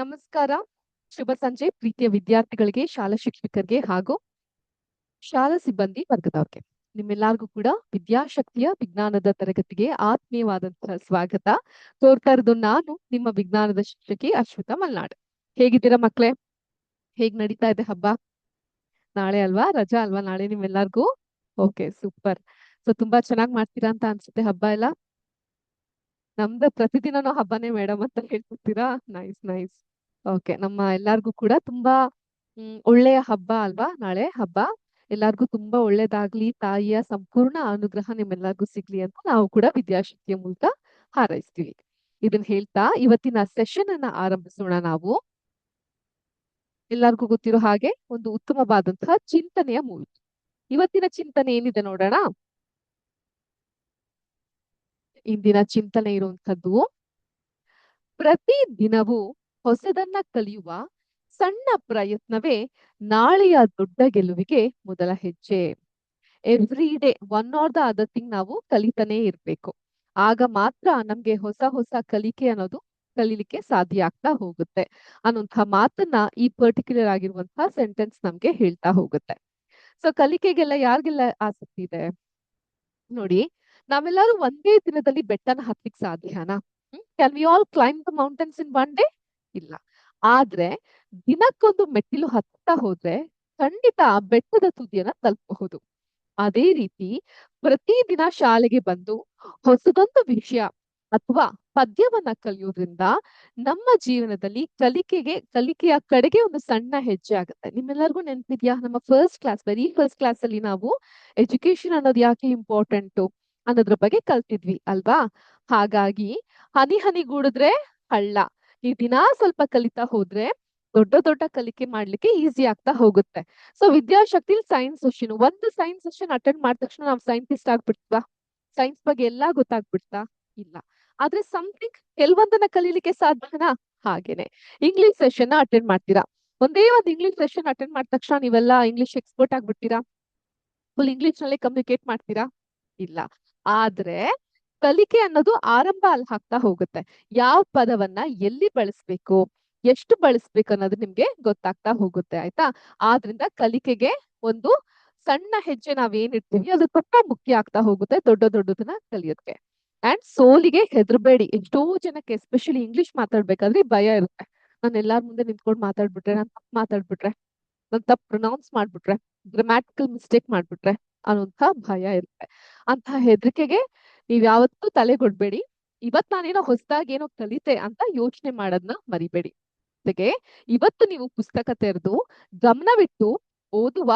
ನಮಸ್ಕಾರ. ಶುಭ ಸಂಜೆ ಪ್ರೀತಿಯ ವಿದ್ಯಾರ್ಥಿಗಳಿಗೆ, ಶಾಲಾ ಶಿಕ್ಷಕರಿಗೆ ಹಾಗೂ ಶಾಲಾ ಸಿಬ್ಬಂದಿ ವರ್ಗದವ್ರಿಗೆ. ನಿಮ್ಮೆಲ್ಲರಿಗೂ ಕೂಡ ವಿದ್ಯಾಶಕ್ತಿಯ ವಿಜ್ಞಾನದ ತರಗತಿಗೆ ಆತ್ಮೀಯವಾದಂತಹ ಸ್ವಾಗತ ಕೋರ್ತಾ ಇರೋದು ನಾನು ನಿಮ್ಮ ವಿಜ್ಞಾನದ ಶಿಕ್ಷಕಿ ಅಶ್ವಿತಾ ಮಲ್ನಾಡ್. ಹೇಗಿದ್ದೀರಾ ಮಕ್ಳೇ? ಹೇಗ್ ನಡೀತಾ ಇದೆ ಹಬ್ಬ? ನಾಳೆ ಅಲ್ವಾ, ರಜಾ ಅಲ್ವಾ ನಾಳೆ ನಿಮ್ಮೆಲ್ಲರಿಗೂ? Okay, super. ಸೊ ತುಂಬಾ ಚೆನ್ನಾಗಿ ಮಾಡ್ತೀರಾ ಅಂತ ಅನ್ಸುತ್ತೆ ಹಬ್ಬ ಎಲ್ಲ. ನಮ್ದು ಪ್ರತಿದಿನನೂ ಹಬ್ಬನೇ ಮೇಡಮ್ ಅಂತ ಹೇಳ್ತಿರ್ತೀರಾ. Nice nice. ಓಕೆ, ನಮ್ಮ ಎಲ್ಲಾರ್ಗೂ ಕೂಡ ತುಂಬಾ ಒಳ್ಳೆಯ ಹಬ್ಬ ಅಲ್ವಾ ನಾಳೆ ಹಬ್ಬ. ಎಲ್ಲಾರ್ಗೂ ತುಂಬಾ ಒಳ್ಳೇದಾಗ್ಲಿ, ತಾಯಿಯ ಸಂಪೂರ್ಣ ಅನುಗ್ರಹ ನಿಮ್ಮೆಲ್ಲರಿಗೂ ಸಿಗ್ಲಿ ಅಂತ ನಾವು ಕೂಡ ವಿದ್ಯಾಶಕ್ತಿಯ ಮೂಲಕ ಹಾರೈಸ್ತೀವಿ. ಇದನ್ನ ಹೇಳ್ತಾ ಇವತ್ತಿನ ಸೆಷನ್ ಅನ್ನ ಆರಂಭಿಸೋಣ. ನಾವು ಎಲ್ಲಾರ್ಗೂ ಗೊತ್ತಿರೋ ಹಾಗೆ ಒಂದು ಉತ್ತಮವಾದಂತಹ ಚಿಂತನೆಯ ಮೂಲಕ ಇವತ್ತಿನ ಚಿಂತನೆ ಏನಿದೆ ನೋಡೋಣ. ಇಂದಿನ ಚಿಂತನೆ ಇರುವಂತದ್ದು, ಪ್ರತಿ ದಿನವೂ ಹೊಸದನ್ನ ಕಲಿಯುವ ಸಣ್ಣ ಪ್ರಯತ್ನವೇ ನಾಳೆಯ ದೊಡ್ಡ ಗೆಲುವಿಗೆ ಮೊದಲ ಹೆಜ್ಜೆ. Every day one are the other thing ನಾವು ಕಲಿತಾನೆ ಇರ್ಬೇಕು. ಆಗ ಮಾತ್ರ ನಮ್ಗೆ ಹೊಸ ಹೊಸ ಕಲಿಕೆ ಅನ್ನೋದು ಕಲೀಲಿಕ್ಕೆ ಸಾಧ್ಯ ಆಗ್ತಾ ಹೋಗುತ್ತೆ ಅನ್ನುವಂತಹ ಮಾತನ್ನ ಈ ಪರ್ಟಿಕ್ಯುಲರ್ ಆಗಿರುವಂತಹ ಸೆಂಟೆನ್ಸ್ ನಮ್ಗೆ ಹೇಳ್ತಾ ಹೋಗುತ್ತೆ. ಸೊ ಕಲಿಕೆಗೆಲ್ಲ ಯಾರಿಗೆಲ್ಲ ಆಸಕ್ತಿ ಇದೆ ನೋಡಿ. ನಾವೆಲ್ಲರೂ ಒಂದೇ ದಿನದಲ್ಲಿ ಬೆಟ್ಟನ ಹತ್ಲಿಕ್ಕೆ ಸಾಧ್ಯನಾ? Can we all climb the mountains in one day? ಇಲ್ಲ. ಆದ್ರೆ ದಿನಕ್ಕೊಂದು ಮೆಟ್ಟಿಲು ಹತ್ತಾ ಹೋದ್ರೆ ಖಂಡಿತ ಆ ಬೆಟ್ಟದ ತುದಿಯನ್ನ ತಲುಪಬಹುದು. ಅದೇ ರೀತಿ ಪ್ರತಿದಿನ ಶಾಲೆಗೆ ಬಂದು ಹೊಸದೊಂದು ವಿಷಯ ಅಥವಾ ಪದ್ಯವನ್ನ ಕಲಿಯೋದ್ರಿಂದ ನಮ್ಮ ಜೀವನದಲ್ಲಿ ಕಲಿಕೆಯ ಕಡೆಗೆ ಒಂದು ಸಣ್ಣ ಹೆಜ್ಜೆ ಆಗುತ್ತೆ. ನಿಮ್ಮೆಲ್ಲರಿಗೂ ನೆನಪಿದ್ಯಾ, ನಮ್ಮ ವೆರಿ ಫಸ್ಟ್ ಕ್ಲಾಸ್ ಅಲ್ಲಿ ನಾವು ಎಜುಕೇಶನ್ ಅನ್ನೋದು ಯಾಕೆ ಇಂಪಾರ್ಟೆಂಟ್ ಅನ್ನೋದ್ರ ಬಗ್ಗೆ ಕಲ್ತಿದ್ವಿ ಅಲ್ವಾ? ಹಾಗಾಗಿ ಹನಿ ಹನಿಗೂಡಿದ್ರೆ ಹಳ್ಳ. ಈ ದಿನ ಸ್ವಲ್ಪ ಕಲಿತಾ ಹೋದ್ರೆ ದೊಡ್ಡ ದೊಡ್ಡ ಕಲಿಕೆ ಮಾಡ್ಲಿಕ್ಕೆ ಈಸಿ ಆಗ್ತಾ ಹೋಗುತ್ತೆ. ಸೊ ವಿದ್ಯಾಶಕ್ತಿ ಸೈನ್ಸ್ ಸೆಷನ್, ಒಂದು ಸೈನ್ಸ್ ಸೆಷನ್ ಅಟೆಂಡ್ ಮಾಡಿದ ತಕ್ಷಣ ನಾವು ಸೈಂಟಿಸ್ಟ್ ಆಗ್ಬಿಡ್ತೀವಾ? ಸೈನ್ಸ್ ಬಗ್ಗೆ ಎಲ್ಲಾ ಗೊತ್ತಾಗ್ಬಿಡ್ತಾ? ಇಲ್ಲ. ಆದ್ರೆ ಸಮಥಿಂಗ್ ಕೆಲವೊಂದನ್ನ ಕಲೀಲಿಕ್ಕೆ ಸಾಧ್ಯನಾ? ಹಾಗೇನೆ ಇಂಗ್ಲಿಷ್ ಸೆಷನ್ ಅಟೆಂಡ್ ಮಾಡ್ತೀರಾ. ಒಂದೇ ಒಂದು ಇಂಗ್ಲಿಷ್ ಸೆಷನ್ ಅಟೆಂಡ್ ಮಾಡಿದ ತಕ್ಷಣ ನೀವೆಲ್ಲ ಇಂಗ್ಲಿಷ್ ಎಕ್ಸ್ಪರ್ಟ್ ಆಗ್ಬಿಡ್ತೀರಾ? ಫುಲ್ ಇಂಗ್ಲಿಷ್ ನಲ್ಲಿ ಕಮ್ಯುನಿಕೇಟ್ ಮಾಡ್ತೀರಾ? ಇಲ್ಲ. ಆದ್ರೆ ಕಲಿಕೆ ಅನ್ನೋದು ಆರಂಭ ಅಲ್ಲಿ ಆಗ್ತಾ ಹೋಗುತ್ತೆ. ಯಾವ ಪದವನ್ನ ಎಲ್ಲಿ ಬಳಸ್ಬೇಕು, ಎಷ್ಟು ಬಳಸ್ಬೇಕು ಅನ್ನೋದು ನಿಮ್ಗೆ ಗೊತ್ತಾಗ್ತಾ ಹೋಗುತ್ತೆ. ಆಯ್ತಾ? ಆದ್ರಿಂದ ಕಲಿಕೆಗೆ ಒಂದು ಸಣ್ಣ ಹೆಜ್ಜೆ ನಾವೇನಿರ್ತೀವಿ ಅದು ತುಂಬಾ ಮುಖ್ಯ ಆಗ್ತಾ ಹೋಗುತ್ತೆ ದೊಡ್ಡ ದೊಡ್ಡದನ್ನ ಕಲಿಯೋದಕ್ಕೆ. ಅಂಡ್ ಸೋಲಿಗೆ ಹೆದರ್ಬೇಡಿ. ಎಷ್ಟೋ ಜನಕ್ಕೆ ಎಸ್ಪೆಷಲಿ ಇಂಗ್ಲಿಷ್ ಮಾತಾಡ್ಬೇಕಾದ್ರೆ ಭಯ ಇರುತ್ತೆ. ನಾನು ಎಲ್ಲಾರ ಮುಂದೆ ನಿಂತ್ಕೊಂಡು ಮಾತಾಡ್ಬಿಟ್ರೆ, ನಾನು ತಪ್ಪು ಮಾತಾಡ್ಬಿಟ್ರೆ, ನಾನು ತಪ್ಪು ಪ್ರೊನೌನ್ಸ್ ಮಾಡ್ಬಿಟ್ರೆ, ಗ್ರಾಮ್ಯಾಟಿಕಲ್ ಮಿಸ್ಟೇಕ್ ಮಾಡ್ಬಿಟ್ರೆ ಅನ್ನೋಂಥ ಭಯ ಇರುತ್ತೆ. ಅಂತ ಹೆದರಿಕೆಗೆ ನೀವ್ ಯಾವತ್ತೂ ತಲೆಗೊಡ್ಬೇಡಿ. ಇವತ್ ನಾನೇನೋ ಹೊಸದಾಗಿ ಏನೋ ಕಲಿತೆ ಅಂತ ಯೋಚನೆ ಮಾಡೋದನ್ನ ಮರಿಬೇಡಿ. ಜೊತೆಗೆ ಇವತ್ತು ನೀವು ಪುಸ್ತಕ ತೆರೆದು ಗಮನವಿಟ್ಟು ಓದುವ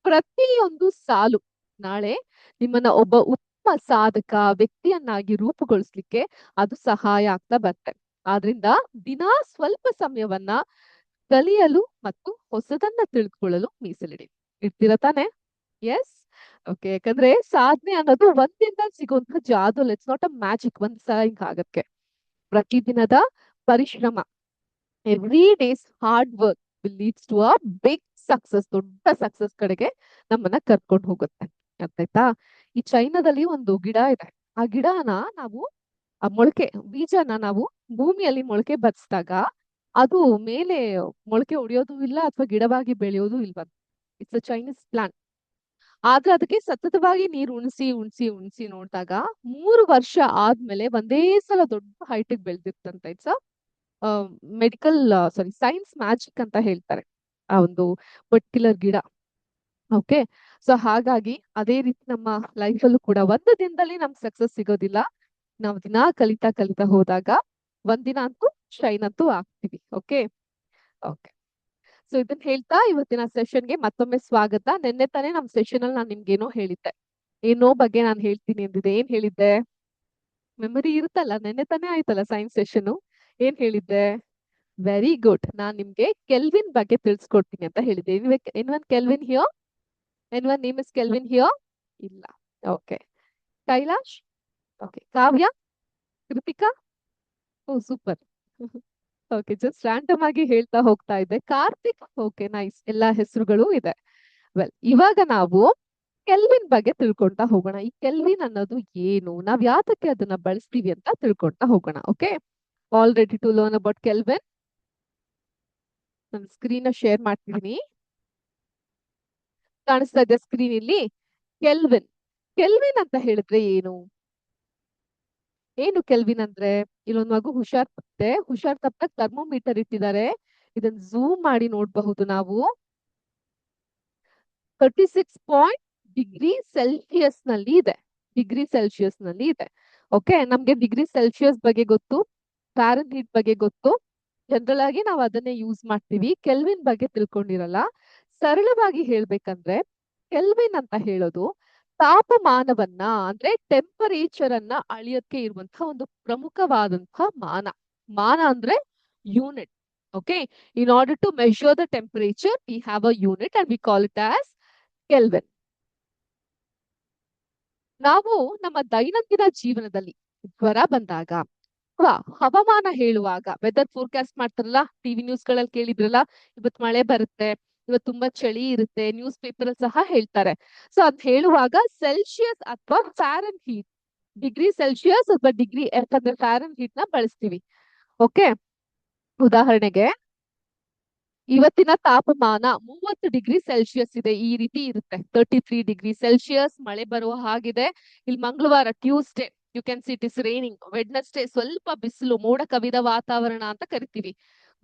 ಪ್ರತಿಯೊಂದು ಸಾಲು ನಾಳೆ ನಿಮ್ಮನ್ನ ಒಬ್ಬ ಉತ್ತಮ ಸಾಧಕ ವ್ಯಕ್ತಿಯನ್ನಾಗಿ ರೂಪುಗೊಳಿಸ್ಲಿಕ್ಕೆ ಅದು ಸಹಾಯ ಆಗ್ತಾ ಬರುತ್ತೆ. ಆದ್ರಿಂದ ದಿನಾ ಸ್ವಲ್ಪ ಸಮಯವನ್ನ ಕಲಿಯಲು ಮತ್ತು ಹೊಸದನ್ನ ತಿಳಿದುಕೊಳ್ಳಲು ಮೀಸಲಿಡಿ. ಇರ್ತೀರ ತಾನೆ? ಎಸ್. ಓಕೆ. ಯಾಕಂದ್ರೆ ಸಾಧನೆ ಅನ್ನೋದು ಒಂದಿಂದ ಸಿಗುವಂತಹ ಜಾದು. ಇಟ್ಸ್ ನಾಟ್ ಅ ಮ್ಯಾಜಿಕ್ ಒಂದ್ ಸಲ ಹಿಂಗ ಆಗಕ್ಕೆ. ಪ್ರತಿದಿನದ ಪರಿಶ್ರಮ, every day's hard work will leads to a big success. ದೊಡ್ಡ ಸಕ್ಸಸ್ ಕಡೆಗೆ ನಮ್ಮನ್ನ ಕರ್ಕೊಂಡು ಹೋಗುತ್ತೆ. ಅರ್ಥಾಯ್ತಾ? ಈ ಚೈನಾದಲ್ಲಿ ಒಂದು ಗಿಡ ಇದೆ. ಆ ಗಿಡನ ನಾವು ಆ ಬೀಜನ ನಾವು ಭೂಮಿಯಲ್ಲಿ ಮೊಳಕೆ ಬರಿಸಿದಾಗ ಅದು ಮೇಲೆ ಮೊಳಕೆ ಹೊಡೆಯೋದು ಇಲ್ಲ ಅಥವಾ ಗಿಡವಾಗಿ ಬೆಳೆಯೋದು ಇಲ್ವಂತ. It's a Chinese plant. ಆದ್ರೆ ಅದಕ್ಕೆ ಸತತವಾಗಿ ನೀರು ಉಣಿಸಿ ಉಣಿಸಿ ಉಣಿಸಿ ನೋಡಿದಾಗ 3 ವರ್ಷ ಆದ್ಮೇಲೆ ಒಂದೇ ಸಲ ದೊಡ್ಡ ಹೈಟಿಗೆ ಬೆಳೆದಿರ್ತಂತ. ಇಟ್ಸ್ ಮೆಡಿಕಲ್ ಸೈನ್ಸ್ ಮ್ಯಾಜಿಕ್ ಅಂತ ಹೇಳ್ತಾರೆ ಆ ಒಂದು ಪರ್ಟಿಕ್ಯುಲರ್ ಗಿಡ. ಓಕೆ. ಸೊ ಹಾಗಾಗಿ ಅದೇ ರೀತಿ ನಮ್ಮ ಲೈಫಲ್ಲೂ ಕೂಡ ಒಂದು ದಿನದಲ್ಲಿ ನಮ್ಗೆ ಸಕ್ಸಸ್ ಸಿಗೋದಿಲ್ಲ. ನಾವು ದಿನ ಕಲಿತಾ ಕಲಿತಾ ಹೋದಾಗ ಒಂದಿನ ಅಂತೂ ಶೈನ್ ಅಂತೂ ಆಗ್ತೀವಿ. Okay okay. ಸೊ ಇದನ್ನ ಹೇಳ್ತಾ ಇವತ್ತಿನ ಸೆಷನ್ಗೆ ಮತ್ತೊಮ್ಮೆ ಸ್ವಾಗತ. ನಿನ್ನೆ ತಾನೇ ನಮ್ ಸೆಷನ್ ಅಲ್ಲಿ ನಾನು ನಿಮ್ಗೇನೋ ಹೇಳಿದ್ದೆ, ಏನೋ ಬಗ್ಗೆ ನಾನು ಹೇಳ್ತೀನಿ ಅಂದಿದ್ದೆ. ಏನ್ ಹೇಳಿದ್ದೆ? ಮೆಮೊರಿ ಇರುತ್ತಲ್ಲ, ನೆನ್ನೆ ತಾನೇ ಆಯ್ತಲ್ಲ ಸೈನ್ಸ್ ಸೆಷನ್. ಏನ್ ಹೇಳಿದ್ದೆ? Very good. ನಾನ್ ನಿಮ್ಗೆ ಕೆಲ್ವಿನ್ ಬಗ್ಗೆ ತಿಳಿಸ್ಕೊಡ್ತೀನಿ ಅಂತ ಹೇಳಿದ್ದೆ. Any Kelvin here? Any name is Kelvin here? ಇಲ್ಲ. Okay. Kailash? Okay. Kavya? Kritika? Oh super. Okay, just random ಆಗಿ ಹೇಳ್ತಾ ಹೋಗ್ತಾ ಇದ್ದೆ. ಕಾರ್ತಿಕ್? Okay, nice. ಎಲ್ಲಾ ಹೆಸರುಗಳು ಇದೆ. ವೆಲ್, ಇವಾಗ ನಾವು ಕೆಲ್ವಿನ್ ಬಗ್ಗೆ ತಿಳ್ಕೊಳ್ತಾ ಹೋಗೋಣ. ಈ ಕೆಲ್ವಿನ್ ಅನ್ನೋದು ಏನು, ನಾವ್ ಯಾತಕ್ಕೆ ಅದನ್ನ ಬಳಸ್ತೀವಿ ಅಂತ ತಿಳ್ಕೊಳ್ತಾ ಹೋಗೋಣ. Okay, all ready to learn about kelvin? ನಾನು ಸ್ಕ್ರೀನ್ ಶೇರ್ ಮಾಡ್ತಿದ್ದೀನಿ. ಕಾಣಿಸ್ತಾ ಇದೆ ಸ್ಕ್ರೀನ್ ಇಲ್ಲಿ. ಕೆಲ್ವಿನ್. ಕೆಲ್ವಿನ್ ಅಂತ ಹೇಳಿದ್ರೆ ಏನು? ಏನು ಕೆಲ್ವಿನ್ ಅಂದ್ರೆ? ಇಲ್ಲೊಂದ್ ಮಗು ಹುಷಾರ್ ತಪ್ಪ ಥರ್ಮೋಮೀಟರ್ ಇಟ್ಟಿದ್ದಾರೆ. ಇದನ್ನ ಝೂಮ್ ಮಾಡಿ ನೋಡಬಹುದು ನಾವು. 36 ಡಿಗ್ರಿ ಸೆಲ್ಸಿಯಸ್ ನಲ್ಲಿ ಇದೆ. ಡಿಗ್ರಿ ಸೆಲ್ಸಿಯಸ್ ನಲ್ಲಿ ಇದೆ. ಓಕೆ, ನಮ್ಗೆ ಡಿಗ್ರಿ ಸೆಲ್ಸಿಯಸ್ ಬಗ್ಗೆ ಗೊತ್ತು, ಫ್ಯಾರನ್ ಹೀಟ್ ಬಗ್ಗೆ ಗೊತ್ತು. ಜನರಲ್ ಆಗಿ ನಾವು ಅದನ್ನೇ ಯೂಸ್ ಮಾಡ್ತೀವಿ. ಕೆಲ್ವಿನ್ ಬಗ್ಗೆ ತಿಳ್ಕೊಂಡಿರಲ್ಲ. ಸರಳವಾಗಿ ಹೇಳ್ಬೇಕಂದ್ರೆ ಕೆಲ್ವಿನ್ ಅಂತ ಹೇಳೋದು ತಾಪಮಾನವನ್ನ ಅಂದ್ರೆ ಟೆಂಪರೇಚರ್ ಅನ್ನ ಅಳಿಯೋಕೆ ಇರುವಂತಹ ಒಂದು ಪ್ರಮುಖವಾದಂತಹ ಮಾನ. ಮಾನ ಅಂದ್ರೆ unit. Okay, in order to measure the temperature we have a unit and we call it as kelvin. ನಾವು ನಮ್ಮ ದೈನಂದಿನ ಜೀವನದಲ್ಲಿ ಜ್ವರ ಬಂದಾಗ ಅಥವಾ ಹವಾಮಾನ ಹೇಳುವಾಗ ವೆದರ್ ಫೋರ್ಕಾಸ್ಟ್ ಮಾಡ್ತಾರಲ್ಲ, ಟಿವಿ ನ್ಯೂಸ್ ಗಳಲ್ಲಿ ಕೇಳಿದ್ರಲ್ಲ, ಇವತ್ತು ಮಳೆ ಬರುತ್ತೆ, ಇವತ್ತು ತುಂಬಾ ಚಳಿ ಇರುತ್ತೆ, ನ್ಯೂಸ್ ಪೇಪರ್ ಅಲ್ಲಿ ಸಹ ಹೇಳ್ತಾರೆ. ಸೊ ಅದ್ ಹೇಳುವಾಗ ಸೆಲ್ಸಿಯಸ್ ಅಥವಾ ಫ್ಯಾರನ್ ಹೀಟ್, ಡಿಗ್ರಿ ಸೆಲ್ಸಿಯಸ್ ಅಥವಾ ಡಿಗ್ರಿ ಎಫ್ ಅಂದ್ರೆ ಫ್ಯಾರನ್ ಹೀಟ್ ನ ಬಳಸ್ತೀವಿ. ಓಕೆ, ಉದಾಹರಣೆಗೆ ಇವತ್ತಿನ ತಾಪಮಾನ 30 ಡಿಗ್ರಿ ಸೆಲ್ಸಿಯಸ್ ಇದೆ, ಈ ರೀತಿ ಇರುತ್ತೆ. 33 ಡಿಗ್ರಿ ಸೆಲ್ಸಿಯಸ್, ಮಳೆ ಬರುವ ಹಾಗಿದೆ. ಇಲ್ಲಿ ಮಂಗಳವಾರ Tuesday you can see it is raining. Wednesday ಸ್ವಲ್ಪ ಬಿಸಿಲು, ಮೋಡ ಕವಿದ ವಾತಾವರಣ ಅಂತ ಕರಿತೀವಿ.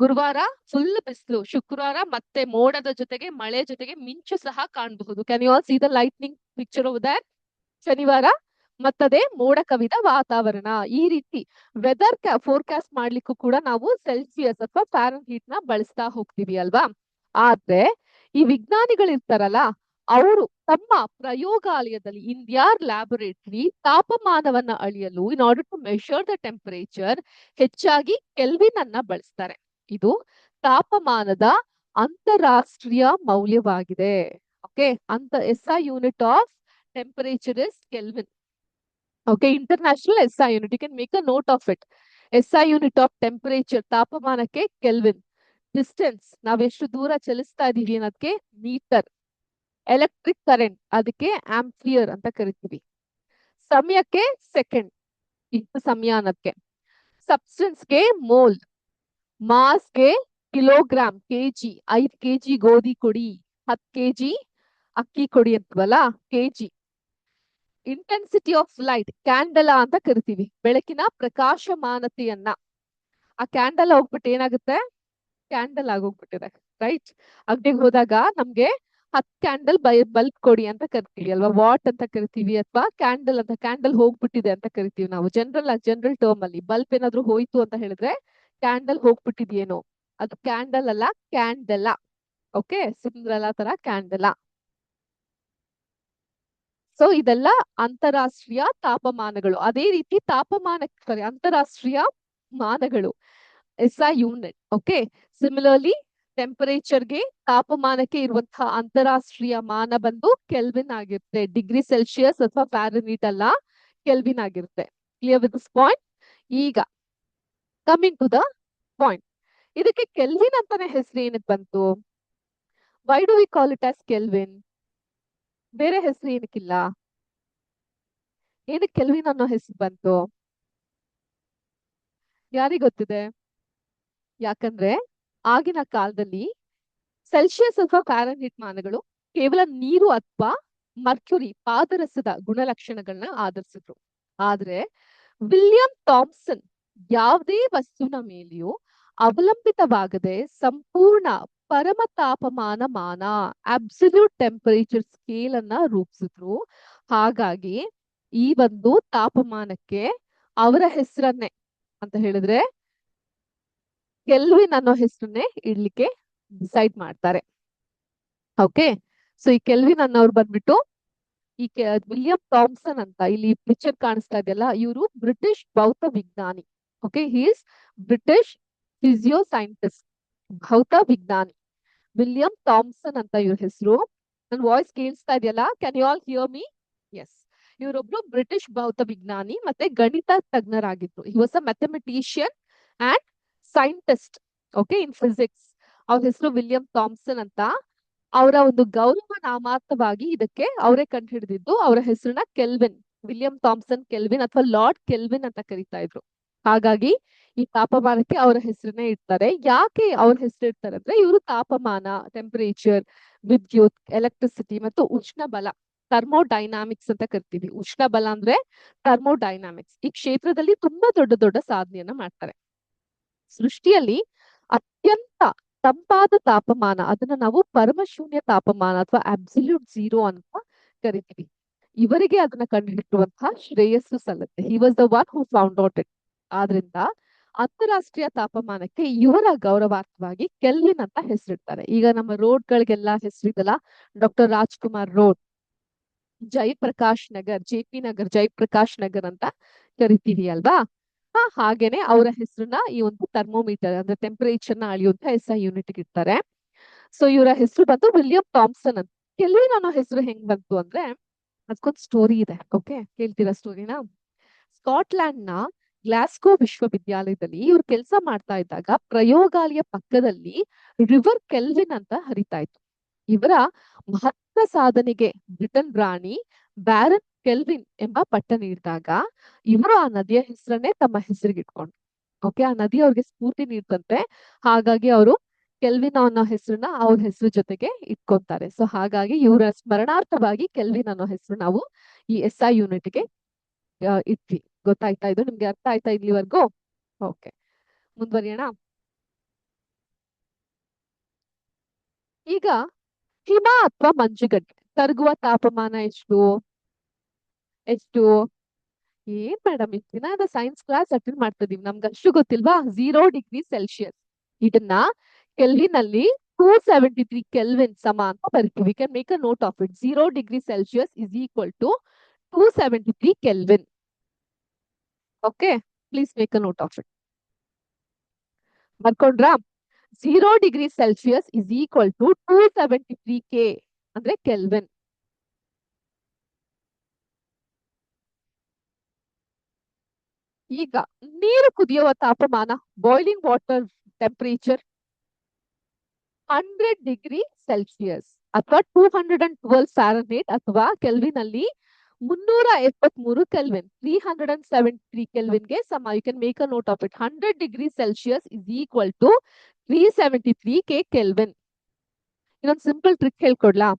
ಗುರುವಾರ ಫುಲ್ ಬಿಸಿಲು, ಶುಕ್ರವಾರ ಮತ್ತೆ ಮೋಡದ ಜೊತೆಗೆ ಮಳೆ ಜೊತೆಗೆ ಮಿಂಚು ಸಹ ಕಾಣಬಹುದು. Can you all see the lightning picture over that? ಶನಿವಾರ ಮತ್ತದೇ ಮೋಡ ಕವಿದ ವಾತಾವರಣ. ಈ ರೀತಿ ವೆದರ್ ಫೋರ್ಕಾಸ್ಟ್ ಮಾಡ್ಲಿಕ್ಕೂ ಕೂಡ ನಾವು ಸೆಲ್ಸಿಯಸ್ ಅಥವಾ ಫ್ಯಾರನ್ ಹೀಟ್ ನ ಬಳಸ್ತಾ ಹೋಗ್ತೀವಿ ಅಲ್ವಾ. ಆದ್ರೆ ಈ ವಿಜ್ಞಾನಿಗಳಿರ್ತಾರಲ್ಲ, ಅವರು ತಮ್ಮ ಪ್ರಯೋಗಾಲಯದಲ್ಲಿ ಇನ್ ದಿಯರ್ ಲ್ಯಾಬೊರೇಟರಿ ತಾಪಮಾನವನ್ನ ಅಳಿಯಲು in order to measure the temperature ಹೆಚ್ಚಾಗಿ ಕೆಲ್ವಿನ್ ಅನ್ನ ಬಳಸ್ತಾರೆ. ಇದು ತಾಪಮಾನದ ಅಂತಾರಾಷ್ಟ್ರೀಯ ಮೌಲ್ಯವಾಗಿದೆ. ಓಕೆ, ಅಂತ SI unit of temperature is Kelvin. Okay, international SI unit. You can make a note of it. SI unit of temperature, ತಾಪಮಾನಕ್ಕೆ ಕೆಲ್ವಿನ್. ಡಿಸ್ಟೆನ್ಸ್, ನಾವೆಷ್ಟು ದೂರ ಚಲಿಸ್ತಾ ಇದೀವಿ ಅನ್ನೋದಕ್ಕೆ ಮೀಟರ್. ಎಲೆಕ್ಟ್ರಿಕ್ ಕರೆಂಟ್, ಅದಕ್ಕೆ ಆಂಪಿಯರ್ ಅಂತ ಕರಿತೀವಿ. ಸಮಯಕ್ಕೆ ಸೆಕೆಂಡ್, ಇದು ಸಮಯ ಅನ್ನೋದಕ್ಕೆ. ಸಬ್ಸ್ಟೆನ್ಸ್ಗೆ ಮೋಲ್. ಮಾಸ್ಗೆ ಕಿಲೋಗ್ರಾಮ್, ಕೆಜಿ. 5 kg ಗೋಧಿ ಕೊಡಿ, 10 kg ಅಕ್ಕಿ ಕೊಡಿ ಅಂತವಲ್ಲ, KG. Intensity of light, candela ಅಂತ ಕರಿತೀವಿ. ಬೆಳಕಿನ ಪ್ರಕಾಶಮಾನತೆಯನ್ನ. ಆ ಕ್ಯಾಂಡಲ್ ಹೋಗ್ಬಿಟ್ಟು ಏನಾಗುತ್ತೆ? ಕ್ಯಾಂಡಲ್ ಆಗೋಗ್ಬಿಟ್ಟಿದೆ, ರೈಟ್? ಅಂಗಡಿಗೆ ಹೋದಾಗ ನಮ್ಗೆ 10 ಕ್ಯಾಂಡಲ್ ಬಲ್ಬ್ ಕೊಡಿ ಅಂತ ಕರಿತೀವಿ ಅಲ್ವಾ, ವಾಟ್ ಅಂತ ಕರಿತೀವಿ, ಅಥವಾ ಕ್ಯಾಂಡಲ್ ಅಂತ. ಕ್ಯಾಂಡಲ್ ಹೋಗ್ಬಿಟ್ಟಿದೆ ಅಂತ ಕರಿತೀವಿ ನಾವು ಜನರಲ್ ಟರ್ಮ್ ಅಲ್ಲಿ. ಬಲ್ಬ್ ಏನಾದ್ರು ಹೋಯ್ತು ಅಂತ ಹೇಳಿದ್ರೆ ಕ್ಯಾಂಡಲ್ ಹೋಗ್ಬಿಟ್ಟಿದ್ಯೇನೋ, ಅದು ಕ್ಯಾಂಡಲ್ ಅಲ್ಲ, ಕ್ಯಾಂಡಲ. ಓಕೆ, ಸಿಂಡ್ರೆಲಾ ತರ ಕ್ಯಾಂಡಲ. ಸೊ ಇದೆಲ್ಲ ಅಂತಾರಾಷ್ಟ್ರೀಯ ತಾಪಮಾನಗಳು. ಅದೇ ರೀತಿ ಅಂತಾರಾಷ್ಟ್ರೀಯ ಮಾನಗಳು, SI ಯೂನಿಟ್. ಓಕೆ, ಸಿಮಿಲರ್ಲಿ ಟೆಂಪರೇಚರ್ಗೆ, ತಾಪಮಾನಕ್ಕೆ ಇರುವಂತಹ ಅಂತಾರಾಷ್ಟ್ರೀಯ ಮಾನ ಬಂದು ಕೆಲ್ವಿನ್ ಆಗಿರುತ್ತೆ. ಡಿಗ್ರಿ ಸೆಲ್ಸಿಯಸ್ ಅಥವಾ ಫ್ಯಾರನ್ಹೀಟ್ ಅಲ್ಲ, ಕೆಲ್ವಿನ್ ಆಗಿರುತ್ತೆ. Clear with this point? ಈಗ ಕಮಿಂಗ್ ಟು ದ ಪಾಯಿಂಟ್, ಇದಕ್ಕೆ ಕೆಲ್ವಿನ್ ಅಂತಾನೆ ಹೆಸರು ಏನಕ್ಕೆ ಬಂತು? Why do we call it as kelvin? ಬೇರೆ ಹೆಸರು ಏನಕ್ಕಿಲ್ಲ? ಏನಕ್ಕೆ ಕೆಲ್ವಿನ್ ಅನ್ನೋ ಹೆಸರು ಬಂತು? ಯಾರಿಗ್ ಗೊತ್ತಿದೆ? ಯಾಕಂದ್ರೆ ಆಗಿನ ಕಾಲದಲ್ಲಿ ಸೆಲ್ಸಿಯಸ್ ಅಥವಾ ಫ್ಯಾರನ್ಹೀಟ್ ಮಾನಗಳು ಕೇವಲ ನೀರು ಅಥವಾ ಮರ್ಕ್ಯುರಿ, ಪಾದರಸದ ಗುಣಲಕ್ಷಣಗಳನ್ನ ಆಧರಿಸಿದ್ರು. ಆದ್ರೆ ವಿಲಿಯಂ ಥಾಮ್ಸನ್ ಯಾವುದೇ ವಸ್ತುವಿನ ಮೇಲೆಯೂ ಅವಲಂಬಿತವಾಗದೆ ಸಂಪೂರ್ಣ ಪರಮ ತಾಪಮಾನ ಮಾನ, ಅಬ್ಸಲ್ಯೂಟ್ ಟೆಂಪರೇಚರ್ ಸ್ಕೇಲ್ ಅನ್ನ ರೂಪಿಸಿದ್ರು. ಹಾಗಾಗಿ ಈ ಒಂದು ತಾಪಮಾನಕ್ಕೆ ಅವರ ಹೆಸರನ್ನೇ ಅಂತ ಹೇಳಿದ್ರೆ ಕೆಲ್ವಿನ್ ಅನ್ನೋ ಹೆಸರನ್ನೇ ಇಡ್ಲಿಕ್ಕೆ ಡಿಸೈಡ್ ಮಾಡ್ತಾರೆ. ಓಕೆ, ಸೊ ಈ ಕೆಲ್ವಿನ್ ಅನ್ನೋರು ಬಂದ್ಬಿಟ್ಟು ಈ ವಿಲಿಯಂ ಥಾಮ್ಸನ್ ಅಂತ, ಇಲ್ಲಿ ಪಿಕ್ಚರ್ ಕಾಣಿಸ್ತಾ ಇದೆಯಲ್ಲ, ಇವರು ಬ್ರಿಟಿಷ್ ಭೌತ ವಿಜ್ಞಾನಿ. Okay, he is British physio scientist, ಭೌತ ವಿಜ್ಞಾನಿ ವಿಲಿಯಂ ಥಾಮ್ಸನ್ ಅಂತ ಇವ್ರ ಹೆಸರು. ನನ್ ವಾಯ್ಸ್ ಕೇಳಿಸ್ತಾ ಇದೆಯಲ್ಲ? Can you all hear me? Yes, ಇವರೊಬ್ರು ಬ್ರಿಟಿಷ್ ಭೌತ ವಿಜ್ಞಾನಿ ಮತ್ತೆ ಗಣಿತ ತಜ್ಞರಾಗಿದ್ರು. He was a mathematician and scientist, okay, in physics. ಅವ್ರ ಹೆಸರು ವಿಲಿಯಂ ಥಾಮ್ಸನ್ ಅಂತ. ಅವರ ಒಂದು ಗೌರವ ನಾಮಾರ್ಥವಾಗಿ ಇದಕ್ಕೆ ಅವರೇ ಕಂಡು ಹಿಡಿದಿದ್ದು. ಅವರ ಹೆಸರನ್ನ ಕೆಲ್ವಿನ್, ವಿಲಿಯಂ ಥಾಮ್ಸನ್ ಕೆಲ್ವಿನ್ ಅಥವಾ ಲಾರ್ಡ್ ಕೆಲ್ವಿನ್ ಅಂತ ಕರೀತಾ ಇದ್ರು. ಹಾಗಾಗಿ ಈ ತಾಪಮಾನಕ್ಕೆ ಅವರ ಹೆಸರನ್ನೇ ಇಡ್ತಾರೆ. ಯಾಕೆ ಅವ್ರ ಹೆಸರು ಇಡ್ತಾರೆ ಅಂದ್ರೆ ಇವರು ತಾಪಮಾನ, ಟೆಂಪರೇಚರ್, ವಿದ್ಯುತ್, ಎಲೆಕ್ಟ್ರಿಸಿಟಿ ಮತ್ತು ಉಷ್ಣ ಬಲ, ಥರ್ಮೋಡೈನಾಮಿಕ್ಸ್ ಅಂತ ಕರಿತೀವಿ. ಉಷ್ಣ ಬಲ ಅಂದ್ರೆ ಥರ್ಮೋಡೈನಾಮಿಕ್ಸ್. ಈ ಕ್ಷೇತ್ರದಲ್ಲಿ ತುಂಬಾ ದೊಡ್ಡ ದೊಡ್ಡ ಸಾಧನೆಯನ್ನ ಮಾಡ್ತಾರೆ. ಸೃಷ್ಟಿಯಲ್ಲಿ ಅತ್ಯಂತ ತಂಪಾದ ತಾಪಮಾನ, ಅದನ್ನ ನಾವು ಪರಮಶೂನ್ಯ ತಾಪಮಾನ ಅಥವಾ ಅಬ್ಸಲ್ಯೂಟ್ ಝೀರೋ ಅಂತ ಕರಿತೀವಿ. ಇವರಿಗೆ ಅದನ್ನ ಕಂಡುಹಿಡಿಯುವಂತಹ ಶ್ರೇಯಸ್ಸು ಸಲ್ಲುತ್ತೆ. He was the one who found out it. ಆದ್ರಿಂದ ಅಂತಾರಾಷ್ಟ್ರೀಯ ತಾಪಮಾನಕ್ಕೆ ಇವರ ಗೌರವಾರ್ಥವಾಗಿ ಕೆಲ್ವಿನ್ ಅಂತ ಹೆಸರಿಡ್ತಾರೆ. ಈಗ ನಮ್ಮ ರೋಡ್ಗಳಿಗೆಲ್ಲ ಹೆಸರಿದಲ್ಲ, doctor Rajkumar road, Jayaprakash Nagar, JP. Nagar, Jayaprakash Nagar ಅಂತ ಕರಿತೀವಿ ಅಲ್ವಾ. ಹಾಗೇನೆ ಅವರ ಹೆಸರನ್ನ ಈ ಒಂದು ಥರ್ಮೋಮೀಟರ್ ಅಂದ್ರೆ ಟೆಂಪರೇಚರ್ ನ ಅಳಿಯುವಂತ SI ಯೂನಿಟ್ ಇರ್ತಾರೆ. ಸೊ ಇವರ ಹೆಸರು ಬಂದು ವಿಲಿಯಂ ಥಾಮ್ಸನ್ ಅಂತ. ಕೆಲ್ವಿನ್ ಅನ್ನೋ ಹೆಸರು ಹೆಂಗ್ ಬಂತು ಅಂದ್ರೆ ಅದಕ್ಕೊಂದು ಸ್ಟೋರಿ ಇದೆ. ಓಕೆ, ಕೇಳ್ತೀರಾ ಸ್ಟೋರಿನ? ಸ್ಕಾಟ್ಲ್ಯಾಂಡ್ ನ ಗ್ಲಾಸ್ಗೋ ವಿಶ್ವವಿದ್ಯಾಲಯದಲ್ಲಿ ಇವ್ರು ಕೆಲಸ ಮಾಡ್ತಾ ಇದ್ದಾಗ ಪ್ರಯೋಗಾಲಯ ಪಕ್ಕದಲ್ಲಿ ರಿವರ್ ಕೆಲ್ವಿನ್ ಅಂತ ಹರಿತಾ ಇತ್ತು. ಇವರ ಮಹತ್ವ ಸಾಧನೆಗೆ ಬ್ರಿಟನ್ ರಾಣಿ ಬ್ಯಾರನ್ ಕೆಲ್ವಿನ್ ಎಂಬ ಪಟ್ಟ ನೀಡಿದಾಗ ಇವರು ಆ ನದಿಯ ಹೆಸರನ್ನೇ ತಮ್ಮ ಹೆಸರಿಗೆ ಇಟ್ಕೊಂಡ್ರು. ಓಕೆ, ಆ ನದಿ ಅವ್ರಿಗೆ ಸ್ಫೂರ್ತಿ ನೀಡ್ತಂತೆ. ಹಾಗಾಗಿ ಅವರು ಕೆಲ್ವಿನ್ ಅನ್ನೋ ಹೆಸರನ್ನ ಅವ್ರ ಹೆಸರು ಜೊತೆಗೆ ಇಟ್ಕೊಂತಾರೆ. ಸೊ ಹಾಗಾಗಿ ಇವರ ಸ್ಮರಣಾರ್ಥವಾಗಿ ಕೆಲ್ವಿನ್ ಅನ್ನೋ ಹೆಸರು ನಾವು ಈ SI ಯೂನಿಟ್ಗೆ ಇಟ್ವಿ. ಗೊತ್ತಾಯ್ತಾ? ಇದು ನಿಮ್ಗೆ ಅರ್ಥ ಆಯ್ತಾ ಇಲ್ಲಿವರೆಗೂ? ಓಕೆ, ಮುಂದುವರಿಯೋಣ. ಈಗ ಹಿಮ ಅಥವಾ ಮಂಜುಗಡ್ಡೆ ಕರಗುವ ತಾಪಮಾನ ಎಷ್ಟು? ಏನ್ ಮೇಡಮ್, ಇಷ್ಟು ದಿನ ಸೈನ್ಸ್ ಕ್ಲಾಸ್ ಅಟೆಂಡ್ ಮಾಡ್ತಿದೀವಿ, ನಮ್ಗೆ ಅಷ್ಟು ಗೊತ್ತಿಲ್ವಾ? 0 ಡಿಗ್ರಿ ಸೆಲ್ಸಿಯಸ್. ಇದನ್ನ ಕೆಲ್ವಿನ್ ಅಲ್ಲಿ 273 ಕೆಲ್ವಿನ್ ಸಮ ಅಂತ ಬರ್ತೀವಿ. Can make a note of it. 0 degree Celsius is equal to 273 kelvin. Okay, please make a note of it. ಬರ್ಕೊಂಡ್ರಾ? 0 degree Celsius is equal to 273 K ಅಂದ್ರೆ ಕೆಲ್ವಿನ್. ಈಗ ನೀರು ಕುದಿಯುವ ತಾಪಮಾನ, boiling water temperature 100 degree Celsius ಅಥವಾ 212 Fahrenheit ಅಥವಾ kelvin ಅಲ್ಲಿ 373 kelvin, 373 ಕೆಲ್ವಿನ್ಗೆ ಸಮ. You can make a note of it. 100 degree Celsius is equal to 373 K kelvin. ಇನ್ನೊಂದು ಸಿಂಪಲ್ ಟ್ರಿಕ್ ಹೇಳ್ಕೊಡ್ಲಾ?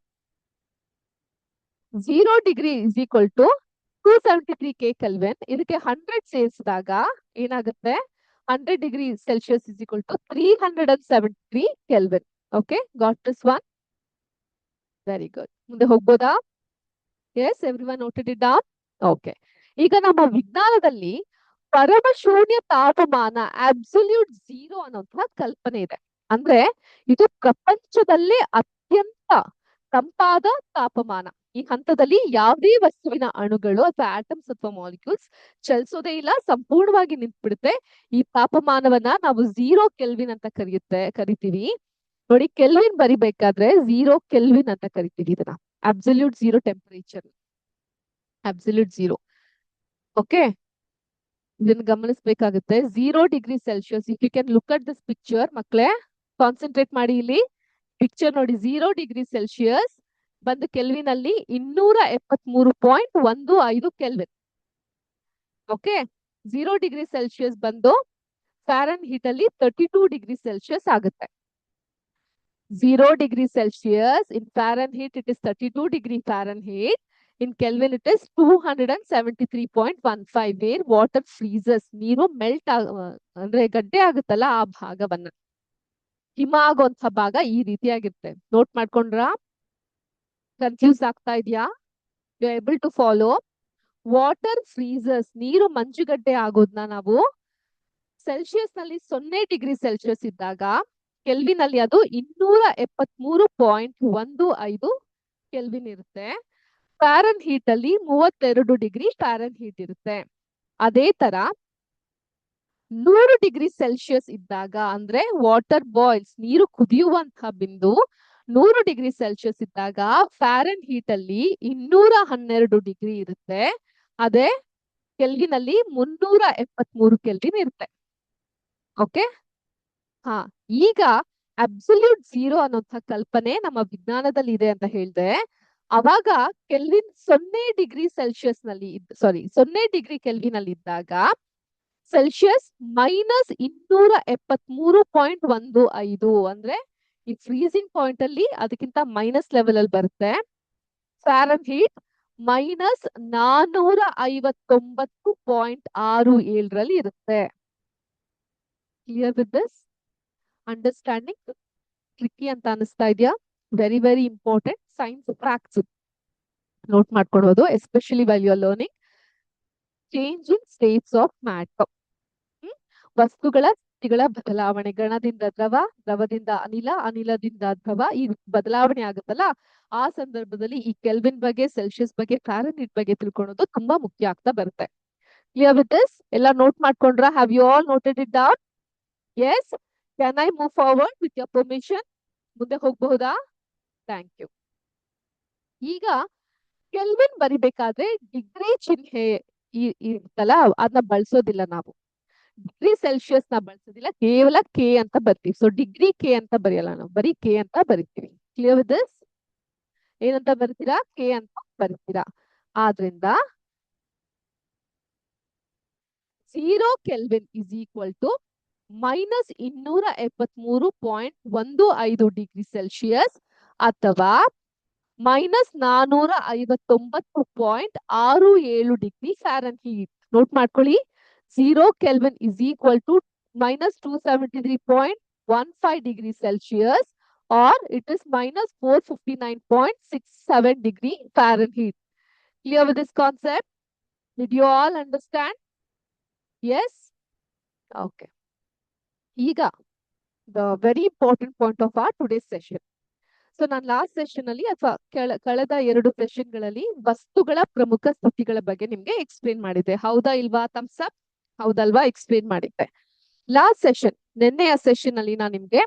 0 degree is equal to 273 K kelvin. ಇದಕ್ಕೆ 100 ಸೇರಿಸಿದಾಗ ಏನಾಗುತ್ತೆ? 100 degree Celsius is equal to 373 kelvin. Okay, got this one? Very good. ಮುಂದೆ ಹೋಗ್ಬೋದಾ? Yes, everyone noted it down? Okay, ಈಗ ನಮ್ಮ ವಿಜ್ಞಾನದಲ್ಲಿ ಪರಮಶೂನ್ಯ ತಾಪಮಾನ ಅಬ್ಸಲ್ಯೂಟ್ ಝೀರೋ ಅನ್ನೋಂತಹ ಕಲ್ಪನೆ ಇದೆ. ಅಂದ್ರೆ ಇದು ಪ್ರಪಂಚದಲ್ಲೇ ಅತ್ಯಂತ ತಂಪಾದ ತಾಪಮಾನ. ಈ ಹಂತದಲ್ಲಿ ಯಾವುದೇ ವಸ್ತುವಿನ ಅಣುಗಳು ಅಥವಾ ಆಟಮ್ಸ್ ಅಥವಾ ಮಾಲಿಕ್ಯೂಲ್ಸ್ ಚಲಿಸೋದೇ ಇಲ್ಲ, ಸಂಪೂರ್ಣವಾಗಿ ನಿಂತ್ಬಿಡುತ್ತೆ. ಈ ತಾಪಮಾನವನ್ನ ನಾವು 0 ಕೆಲ್ವಿನ್ ಅಂತ ಕರಿತೀವಿ. ನೋಡಿ, ಕೆಲ್ವಿನ್ ಬರಿಬೇಕಾದ್ರೆ 0 ಕೆಲ್ವಿನ್ ಅಂತ ಕರಿತೀವಿ ಇದನ್ನ. Absolute zero temperature, absolute zero. Okay, ಇದನ್ನ ಗಮನಿಸಬೇಕಾಗುತ್ತೆ. 0 degree Celsius. If you can look at this picture, ಮಕ್ಕಳೇ ಕಾನ್ಸಂಟ್ರೇಟ್ ಮಾಡಿ. ಇಲ್ಲಿ ಪಿಕ್ಚರ್ ನೋಡಿ. 0 ಡಿಗ್ರಿ ಸೆಲ್ಸಿಯಸ್ ಬಂದು ಕೆಲ್ವಿನ್ ಅಲ್ಲಿ 273.15 ಕೆಲ್ವಿನ್. ಓಕೆ, 0 ಡಿಗ್ರಿ ಸೆಲ್ಸಿಯಸ್ ಬಂದು ಫ್ಯಾರನ್ ಹೀಟ್ ಅಲ್ಲಿ 32 ಡಿಗ್ರಿ ಸೆಲ್ಸಿಯಸ್ ಆಗುತ್ತೆ. 0 degree Celsius in Fahrenheit it is 32 degree Fahrenheit. In Kelvin it is 273.15 where water freezes. ನೀರು ಮೆಲ್ಟ್ ಅಂದ್ರೆ ಗಡ್ಡೆ ಆಗುತ್ತಲ್ಲ ಆ ಭಾಗವನ್ನ. ಹಿಮ ಆಗುವಂತ ಭಾಗ ಈ ರೀತಿಯಾಗಿರುತ್ತೆ. ನೋಟ್ ಮಾಡ್ಕೊಂಡ್ರಾ? ಕನ್ಫ್ಯೂಸ್ ಆಗ್ತಾ ಇದೆಯಾ? You are able to follow? Water freezes, ನೀರು ಮಂಜುಗಡ್ಡೆ ಆಗೋದನ್ನ ನಾವು ಸೆಲ್ಸಿಯಸ್ ನಲ್ಲಿ 0 ಡಿಗ್ರಿ ಸೆಲ್ಸಿಯಸ್ ಇದ್ದಾಗ ಕೆಲ್ವಿನ್ ಅಲ್ಲಿ ಅದು 273.15 ಕೆಲ್ವಿನ್ ಇರುತ್ತೆ. ಫ್ಯಾರನ್ ಹೀಟ್ ಅಲ್ಲಿ 32 ಡಿಗ್ರಿ ಫ್ಯಾರನ್ ಹೀಟ್ ಇರುತ್ತೆ. ಅದೇ ತರ 100 ಡಿಗ್ರಿ ಸೆಲ್ಸಿಯಸ್ ಇದ್ದಾಗ ಅಂದ್ರೆ ವಾಟರ್ ಬಾಯ್ಲ್ಸ್, ನೀರು ಕುದಿಯುವಂತಹ ಬಿಂದು 100 ಡಿಗ್ರಿ ಸೆಲ್ಸಿಯಸ್ ಇದ್ದಾಗ ಫ್ಯಾರನ್ ಹೀಟ್ ಅಲ್ಲಿ 212 ಡಿಗ್ರಿ ಇರುತ್ತೆ. ಅದೇ ಕೆಲ್ವಿನ್ ಅಲ್ಲಿ 373 ಕೆಲ್ವಿನ್ ಇರುತ್ತೆ. ಓಕೆ, ಹಾ, ಈಗ ಅಬ್ಸಲ್ಯೂಟ್ ಝೀರೋ ಅನ್ನೋಂಥ ಕಲ್ಪನೆ ನಮ್ಮ ವಿಜ್ಞಾನದಲ್ಲಿ ಇದೆ ಅಂತ ಹೇಳಿದೆ. ಅವಾಗ ಕೆಲ್ವಿನ್ 0 ಡಿಗ್ರಿ ಸೆಲ್ಸಿಯಸ್ ನಲ್ಲಿ 0 ಡಿಗ್ರಿ ಕೆಲ್ವಿನ್ ಅಲ್ಲಿ ಇದ್ದಾಗ ಸೆಲ್ಸಿಯಸ್ -273.15 ಅಂದ್ರೆ ಈ ಫ್ರೀಸಿಂಗ್ ಪಾಯಿಂಟ್ ಅಲ್ಲಿ ಅದಕ್ಕಿಂತ ಮೈನಸ್ ಲೆವೆಲ್ ಅಲ್ಲಿ ಬರುತ್ತೆ. ಫ್ಯಾರನ್ ಹೀಟ್ -459.67 ಇರುತ್ತೆ. Clear with this understanding? Tricky ಅಂತ ಅನಿಸ್ತಾ ಇದೆಯಾ? Very very important science facts note ಮಾಡ್ಕೊಡೋದು, especially while you are learning change in states of matter. ವಸ್ತುಗಳ ಸ್ಥಿತಿಗಳ ಬದಲಾವಣೆ, ಗಣದಿಂದ ದ್ರವ, ದ್ರವದಿಂದ ಅನಿಲ, ಅನಿಲದಿಂದ ದ್ರವ, ಈ ಬದಲಾವಣೆ ಆಗುತ್ತಲ್ಲ, ಆ ಸಂದರ್ಭದಲ್ಲಿ ಈ ಕೆಲ್ವಿನ್ ಬಗ್ಗೆ, ಸೆಲ್ಸಿಯಸ್ ಬಗ್ಗೆ, ಫ್ಯಾರನ್ಹೀಟ್ ಬಗ್ಗೆ ತಿಳ್ಕೊಳ್ಳೋದು ತುಂಬಾ ಮುಖ್ಯ ಆಗ್ತಾ ಬರುತ್ತೆ. Clear with this? ಎಲ್ಲ ನೋಟ್ ಮಾಡ್ಕೊಂಡ್ರ? Have you all noted it down? Yes. Can I move forward with your permission? ಮುಂದೆ ಹೋಗಬಹುದಾ? Thank you. ಈಗ ಕೆಲ್ವಿನ್ ಬರಿಬೇಕಾದ್ರೆ ಡಿಗ್ರಿ ಚಿಹ್ನೆ ಇರ್ತಲ್ಲ, ಅದನ್ನ ಬಳಸೋದಿಲ್ಲ ನಾವು. ಡಿಗ್ರಿ ಸೆಲ್ಸಿಯಸ್ ನ ಬಳಸೋದಿಲ್ಲ, ಕೇವಲ ಕೆ ಅಂತ ಬರ್ತೀವಿ. ಸೊ ಡಿಗ್ರಿ ಕೆ ಅಂತ ಬರೆಯಲ್ಲ ನಾವು, ಬರೀ ಕೆ ಅಂತ ಬರಿತೀವಿ. Clear with this? ಏನಂತ ಬರ್ತೀರಾ? ಕೆ ಅಂತ ಬರ್ತೀರಾ. ಆದ್ರಿಂದ 0 kelvin is equal to -273.15 degree Celsius ಅಥವಾ -459.67 ಡಿಗ್ರಿ ಫ್ಯಾರನ್ಹೀಟ್. ನೋಟ್ ಮಾಡ್ಕೊಳ್ಳಿ. 0 kelvin is equal to -273.15 degree Celsius or it is -459.67 degree Fahrenheit. Clear with this concept? Did you all understand? Yes? Okay. ಈಗ the very important point of our today's session. So ನಾನು last session ಅಲ್ಲಿ ಅಥವಾ ಕಳೆದ 2 session ಗಳಲ್ಲಿ ವಸ್ತುಗಳ ಪ್ರಮುಖ ಸ್ಥಿತಿಗಳ ಬಗ್ಗೆ ನಿಮ್ಗೆ ಎಕ್ಸ್ಪ್ಲೇನ್ ಮಾಡಿದ್ದೆ. ಹೌದಾ ಇಲ್ವಾ? Thumbs up. ಹೌದಲ್ವಾ? ಎಕ್ಸ್ಪ್ಲೇನ್ ಮಾಡಿದ್ದೆ. ಲಾಸ್ಟ್ ಸೆಷನ್, ನಿನ್ನೆಯ ಸೆಷನ್ ಅಲ್ಲಿ ನಾನು ನಿಮ್ಗೆ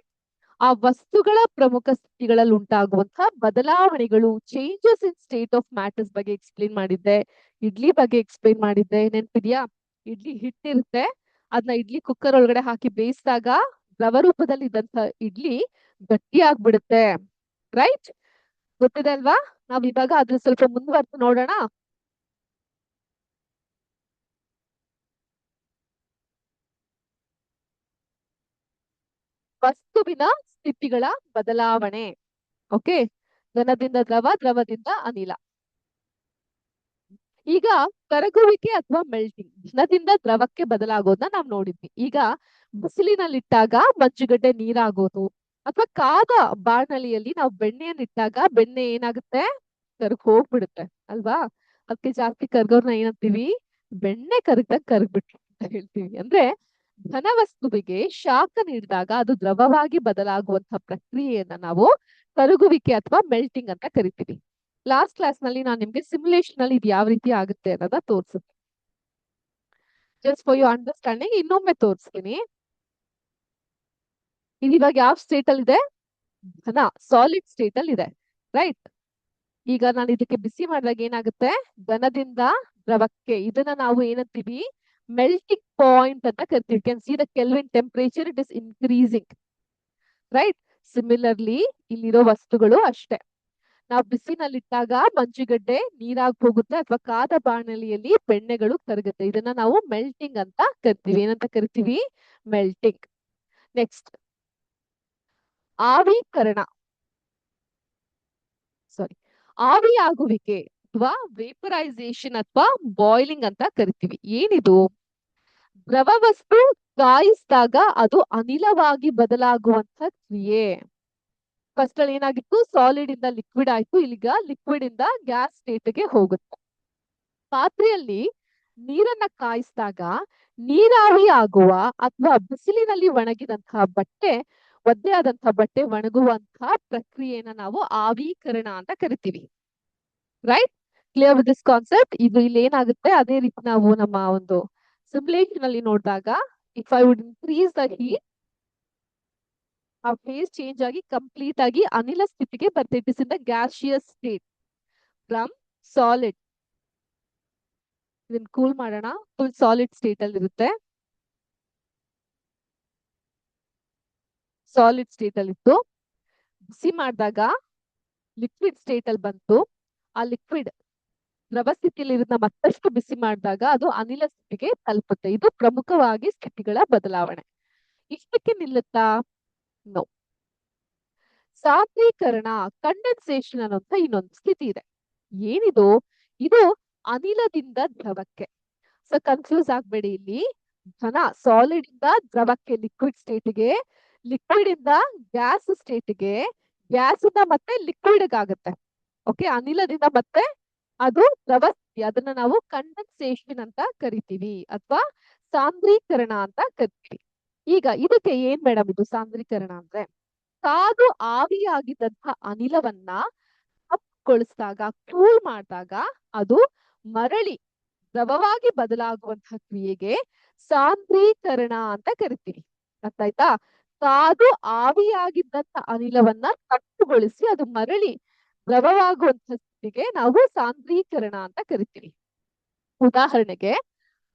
ಆ ವಸ್ತುಗಳ ಪ್ರಮುಖ ಸ್ಥಿತಿಗಳಲ್ಲಿ ಉಂಟಾಗುವಂತಹ ಬದಲಾವಣೆಗಳು, changes in state of matters ಬಗ್ಗೆ ಎಕ್ಸ್ಪ್ಲೇನ್ ಮಾಡಿದ್ದೆ. ಇಡ್ಲಿ ಬಗ್ಗೆ ಎಕ್ಸ್ಪ್ಲೇನ್ ಮಾಡಿದ್ದೆ. ನೆನ್ಪಿದ್ಯಾ? ಇಡ್ಲಿ ಹಿಟ್ಟಿರುತ್ತೆ, ಅದನ್ನ ಇಡ್ಲಿ ಕುಕ್ಕರ್ ಒಳಗಡೆ ಹಾಕಿ ಬೇಯಿಸಿದಾಗ ದ್ರವ ರೂಪದಲ್ಲಿ ಇದ್ದಂತ ಇಡ್ಲಿ ಗಟ್ಟಿ ಆಗ್ಬಿಡುತ್ತೆ. ರೈಟ್? ಗೊತ್ತಿದೆ ಅಲ್ವಾ? ನಾವ್ ಇವಾಗ ಅದ್ರ ಸ್ವಲ್ಪ ಮುಂದುವರೆದು ನೋಡೋಣ. ವಸ್ತುವಿನ ಸ್ಥಿತಿಗಳ ಬದಲಾವಣೆ. ಓಕೆ, ಘನದಿಂದ ದ್ರವ, ದ್ರವದಿಂದ ಅನಿಲ. ಈಗ ಕರಗುವಿಕೆ ಅಥವಾ ಮೆಲ್ಟಿಂಗ್, ಘನದಿಂದ ದ್ರವಕ್ಕೆ ಬದಲಾಗೋದನ್ನ ನಾವ್ ನೋಡಿದ್ವಿ. ಈಗ ಬಿಸಿಲಿನಲ್ಲಿಟ್ಟಾಗ ಮಂಜುಗಡ್ಡೆ ನೀರಾಗೋದು, ಅಥವಾ ಕಾದ ಬಾಣಲಿಯಲ್ಲಿ ನಾವು ಬೆಣ್ಣೆಯನ್ನಿಟ್ಟಾಗ ಬೆಣ್ಣೆ ಏನಾಗುತ್ತೆ? ಕರ್ಗ್ ಹೋಗ್ಬಿಡುತ್ತೆ ಅಲ್ವಾ? ಅದಕ್ಕೆ ಜಾಸ್ತಿ ಕರ್ಗೋರ್ನ ಏನಂತೀವಿ? ಬೆಣ್ಣೆ ಕರಗ್ದಂಗ್ ಕರ್ಗ್ಬಿಟ್ರು ಅಂತ ಹೇಳ್ತೀವಿ. ಅಂದ್ರೆ ಘನ ವಸ್ತುವಿಗೆ ಶಾಖ ನೀಡಿದಾಗ ಅದು ದ್ರವವಾಗಿ ಬದಲಾಗುವಂತಹ ಪ್ರಕ್ರಿಯೆಯನ್ನ ನಾವು ಕರಗುವಿಕೆ ಅಥವಾ ಮೆಲ್ಟಿಂಗ್ ಅಂತ ಕರಿತೀವಿ. ಲಾಸ್ಟ್ ಕ್ಲಾಸ್ ನಲ್ಲಿ ನಾನು ನಿಮ್ಗೆ ಸಿಮ್ಯುಲೇಷನ್ ಅಲ್ಲಿ ಇದು ಯಾವ ರೀತಿ ಆಗುತ್ತೆ ಅನ್ನೋದ ತೋರಿಸುತ್ತೆ. ಜಸ್ಟ್ ಫಾರ್ ಯು ಅಂಡರ್ಸ್ಟ್ಯಾಂಡಿಂಗ್ ಇನ್ನೊಮ್ಮೆ ತೋರಿಸ್ತೀನಿ. ಇದು ಇವಾಗ ಯಾವ ಸ್ಟೇಟ್ ಅಲ್ಲಿ ಇದೆ? ಘನ, ಸಾಲಿಡ್ ಸ್ಟೇಟ್ ಅಲ್ಲಿ ಇದೆ. ರೈಟ್? ಈಗ ನಾನು ಇದಕ್ಕೆ ಬಿಸಿ ಮಾಡಿದಾಗ ಏನಾಗುತ್ತೆ? ಘನದಿಂದ ದ್ರವಕ್ಕೆ. ಇದನ್ನ ನಾವು ಏನಂತೀವಿ? ಮೆಲ್ಟಿಂಗ್ ಪಾಯಿಂಟ್ ಅಂತ ಕರಿತೀವಿ. Can see the kelvin temperature, it is increasing. Right? Similarly ಇಲ್ಲಿರೋ ವಸ್ತುಗಳು ಅಷ್ಟೇ. ನಾವು ಬಿಸಿನಲ್ಲಿಟ್ಟಾಗ ಮಂಜುಗಡ್ಡೆ ನೀರಾಗಿ ಹೋಗುತ್ತೆ, ಅಥವಾ ಕಾದ ಬಾಣಲಿಯಲ್ಲಿ ಬೆಣ್ಣೆಗಳು ಕರಗುತ್ತೆ. ಇದನ್ನ ನಾವು ಮೆಲ್ಟಿಂಗ್ ಅಂತ ಕರಿತೀವಿ. ಏನಂತ ಕರಿತೀವಿ? ಮೆಲ್ಟಿಂಗ್. ನೆಕ್ಸ್ಟ್, ಆವಿಕರಣ, ಸಾರಿ, ಆವಿಯಾಗುವಿಕೆ ಅಥವಾ ವೇಪರೈಸೇಷನ್ ಅಥವಾ ಬಾಯ್ಲಿಂಗ್ ಅಂತ ಕರಿತೀವಿ. ಏನಿದು? ದ್ರವ ವಸ್ತು ಕಾಯಿಸಿದಾಗ ಅದು ಅನಿಲವಾಗಿ ಬದಲಾಗುವಂತ ಕ್ರಿಯೆ. ಫಸ್ಟ್ ಅಲ್ಲಿ ಏನಾಗಿತ್ತು? ಸಾಲಿಡ್ ಇಂದ ಲಿಕ್ವಿಡ್ ಆಯ್ತು, ಇಲ್ಲಿಗ ಲಿಕ್ವಿಡ್ ಇಂದ ಗ್ಯಾಸ್ ಸ್ಟೇಟ್ಗೆ ಹೋಗುತ್ತೆ. ಪಾತ್ರೆಯಲ್ಲಿ ನೀರನ್ನ ಕಾಯಿಸಿದಾಗ ನೀರಾವಿ ಆಗುವ ಅಥವಾ ಬಿಸಿಲಿನಲ್ಲಿ ಒಣಗಿದಂತಹ ಬಟ್ಟೆ, ಒದ್ದೆ ಆದಂತಹ ಬಟ್ಟೆ ಒಣಗುವಂತಹ ಪ್ರಕ್ರಿಯೆನ ನಾವು ಆವೀಕರಣ ಅಂತ ಕರಿತೀವಿ. Right? Clear with this concept? ಇದು ಇಲ್ಲಿ ಏನಾಗುತ್ತೆ? ಅದೇ ರೀತಿ ನಾವು ನಮ್ಮ ಒಂದು ಸಿಮ್ಯುಲೇಷನ್ ಅಲ್ಲಿ ನೋಡಿದಾಗ, if I would increase the heat, ಆ ಫೇಸ್ ಚೇಂಜ್ ಆಗಿ ಕಂಪ್ಲೀಟ್ ಆಗಿ ಅನಿಲ ಸ್ಥಿತಿಗೆ ಬರ್ತದೆ. It is in the gaseous state from solid. ಇದನ್ನ ಕೂಲ್ ಮಾಡೋಣ. ಫುಲ್ ಸಾಲಿಡ್ ಸ್ಟೇಟ್ ಅಲ್ಲಿ ಇರುತ್ತೆ. ಸಾಲಿಡ್ ಸ್ಟೇಟ್ ಅಲ್ಲಿ ಇತ್ತು, ಬಿಸಿ ಮಾಡಿದಾಗ ಲಿಕ್ವಿಡ್ ಸ್ಟೇಟ್ ಅಲ್ಲಿ ಬಂತು. ಆ ಲಿಕ್ವಿಡ್ ದ್ರವ ಸ್ಥಿತಿಯಲ್ಲಿ ಇರೋದನ್ನ ಮತ್ತಷ್ಟು ಬಿಸಿ ಮಾಡಿದಾಗ ಅದು ಅನಿಲ ಸ್ಥಿತಿಗೆ ತಲುಪುತ್ತೆ. ಇದು ಪ್ರಮುಖವಾಗಿ ಸ್ಥಿತಿಗಳ ಬದಲಾವಣೆ. ಇಷ್ಟಕ್ಕೆ ನಿಲ್ಲುತ್ತಾ? ನೋ. ಸಾಂದ್ರೀಕರಣ, ಕಂಡೆನ್ಸೇಷನ್ ಅನ್ನೋಂಥ ಇನ್ನೊಂದು ಸ್ಥಿತಿ ಇದೆ. ಏನಿದು? ಇದು ಅನಿಲದಿಂದ ದ್ರವಕ್ಕೆ. So confuse ಆಗ್ಬೇಡಿ. ಇಲ್ಲಿ ಘನ ಸಾಲಿಡ್ ಇಂದ ದ್ರವಕ್ಕೆ, ಲಿಕ್ವಿಡ್ ಸ್ಟೇಟ್ಗೆ, ಲಿಕ್ವಿಡ್ ಇಂದ ಗ್ಯಾಸ್ ಸ್ಟೇಟ್ಗೆ, ಗ್ಯಾಸ್ ಇಂದ ಮತ್ತೆ ಲಿಕ್ವಿಡ್ ಆಗುತ್ತೆ. ಓಕೆ, ಅನಿಲದಿಂದ ಮತ್ತೆ ಅದು ದ್ರವ ಸ್ಥಿತಿ, ಅದನ್ನ ನಾವು ಕಂಡೆನ್ಸೇಷನ್ ಅಂತ ಕರಿತೀವಿ ಅಥವಾ ಸಾಂದ್ರೀಕರಣ ಅಂತ ಕರಿತೀವಿ. ಈಗ ಇದಕ್ಕೆ ಏನ್ ಮೇಡಮ್ ಇದು ಸಾಂದ್ರೀಕರಣ ಅಂದ್ರೆ? ಕಾದು ಆವಿಯಾಗಿದ್ದಂತಹ ಅನಿಲವನ್ನ ತಪ್ಪುಗೊಳಿಸಿದಾಗ, ಕೂಲ್ ಮಾಡಿದಾಗ ಅದು ಮರಳಿ ದ್ರವವಾಗಿ ಬದಲಾಗುವಂತಹ ಕ್ರಿಯೆಗೆ ಸಾಂದ್ರೀಕರಣ ಅಂತ ಕರಿತೀವಿ. ಅರ್ಥ ಆಯ್ತಾ? ಕಾದು ಆವಿಯಾಗಿದ್ದಂತ ಅನಿಲವನ್ನ ತಪ್ಪುಗೊಳಿಸಿ ಅದು ಮರಳಿ ದ್ರವವಾಗುವಂತಹ ಸ್ಥಿತಿಗೆ ನಾವು ಸಾಂದ್ರೀಕರಣ ಅಂತ ಕರಿತೀವಿ. ಉದಾಹರಣೆಗೆ